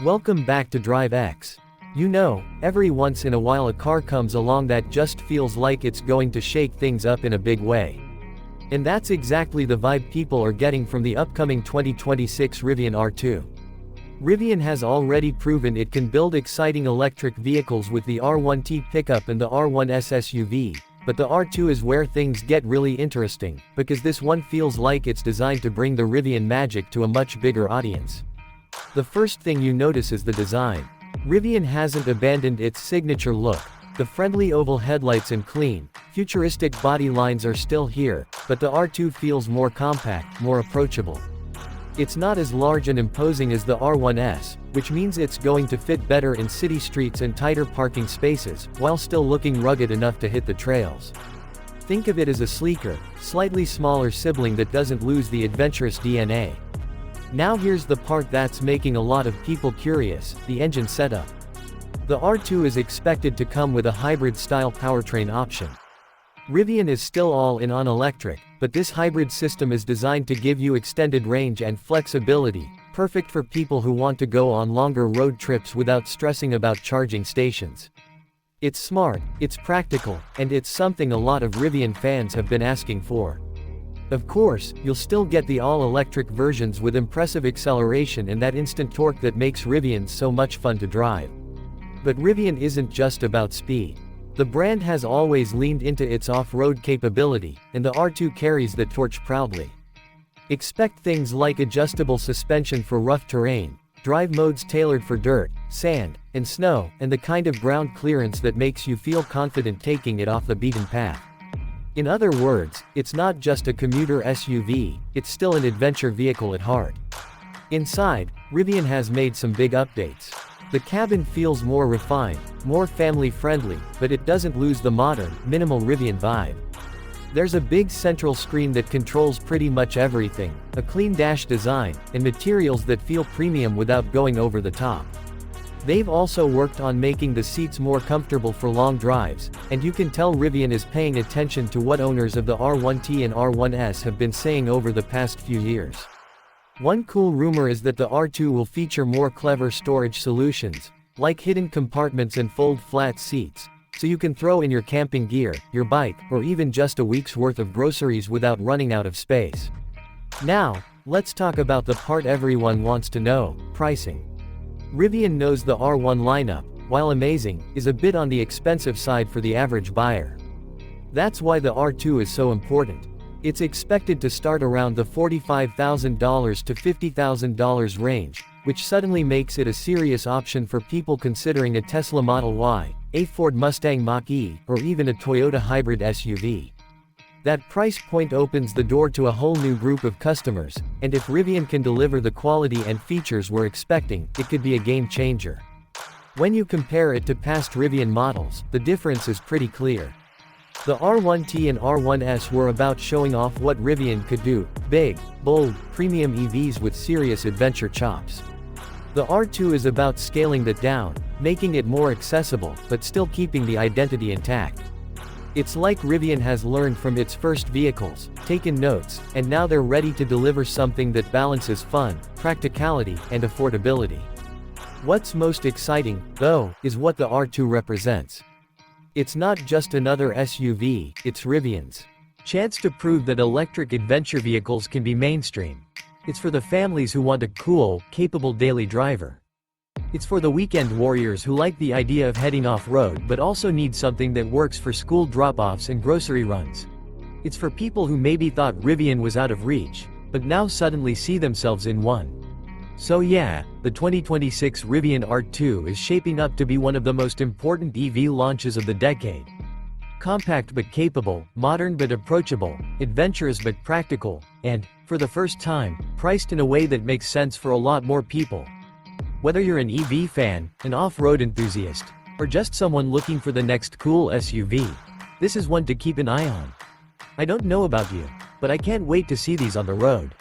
Welcome back to Drive X. You know, every once in a while a car comes along that just feels like it's going to shake things up in a big way. And that's exactly the vibe people are getting from the upcoming 2026 Rivian R2. Rivian has already proven it can build exciting electric vehicles with the R1T pickup and the R1S SUV, but the R2 is where things get really interesting, because this one feels like it's designed to bring the Rivian magic to a much bigger audience. The first thing you notice is the design. Rivian hasn't abandoned its signature look. The friendly oval headlights and clean, futuristic body lines are still here, but the R2 feels more compact, more approachable. It's not as large and imposing as the R1S, which means it's going to fit better in city streets and tighter parking spaces, while still looking rugged enough to hit the trails. Think of it as a sleeker, slightly smaller sibling that doesn't lose the adventurous DNA. Now here's the part that's making a lot of people curious: the engine setup. The R2 is expected to come with a hybrid-style powertrain option. Rivian is still all in on electric, but this hybrid system is designed to give you extended range and flexibility, perfect for people who want to go on longer road trips without stressing about charging stations. It's smart, it's practical, and it's something a lot of Rivian fans have been asking for. Of course, you'll still get the all-electric versions with impressive acceleration and that instant torque that makes Rivian so much fun to drive. But Rivian isn't just about speed. The brand has always leaned into its off-road capability, and the R2 carries the torch proudly. Expect things like adjustable suspension for rough terrain, drive modes tailored for dirt, sand, and snow, and the kind of ground clearance that makes you feel confident taking it off the beaten path. In other words, it's not just a commuter SUV, it's still an adventure vehicle at heart. Inside, Rivian has made some big updates. The cabin feels more refined, more family-friendly, but it doesn't lose the modern, minimal Rivian vibe. There's a big central screen that controls pretty much everything, a clean dash design, and materials that feel premium without going over the top. They've also worked on making the seats more comfortable for long drives, and you can tell Rivian is paying attention to what owners of the R1T and R1S have been saying over the past few years. One cool rumor is that the R2 will feature more clever storage solutions, like hidden compartments and fold-flat seats, so you can throw in your camping gear, your bike, or even just a week's worth of groceries without running out of space. Now, let's talk about the part everyone wants to know: pricing. Rivian knows the R1 lineup, while amazing, is a bit on the expensive side for the average buyer. That's why the R2 is so important. It's expected to start around the $45,000 to $50,000 range, which suddenly makes it a serious option for people considering a Tesla Model Y, a Ford Mustang Mach-E, or even a Toyota hybrid SUV. That price point opens the door to a whole new group of customers, and if Rivian can deliver the quality and features we're expecting, it could be a game changer. When you compare it to past Rivian models, the difference is pretty clear. The R1T and R1S were about showing off what Rivian could do: big, bold, premium EVs with serious adventure chops. The R2 is about scaling that down, making it more accessible, but still keeping the identity intact. It's like Rivian has learned from its first vehicles, taken notes, and now they're ready to deliver something that balances fun, practicality, and affordability. What's most exciting, though, is what the R2 represents. It's not just another SUV, it's Rivian's chance to prove that electric adventure vehicles can be mainstream. It's for the families who want a cool, capable daily driver. It's for the weekend warriors who like the idea of heading off-road but also need something that works for school drop-offs and grocery runs. It's for people who maybe thought Rivian was out of reach, but now suddenly see themselves in one. So yeah, the 2026 Rivian R2 is shaping up to be one of the most important EV launches of the decade. Compact but capable, modern but approachable, adventurous but practical, and, for the first time, priced in a way that makes sense for a lot more people. Whether you're an EV fan, an off-road enthusiast, or just someone looking for the next cool SUV, this is one to keep an eye on. I don't know about you, but I can't wait to see these on the road.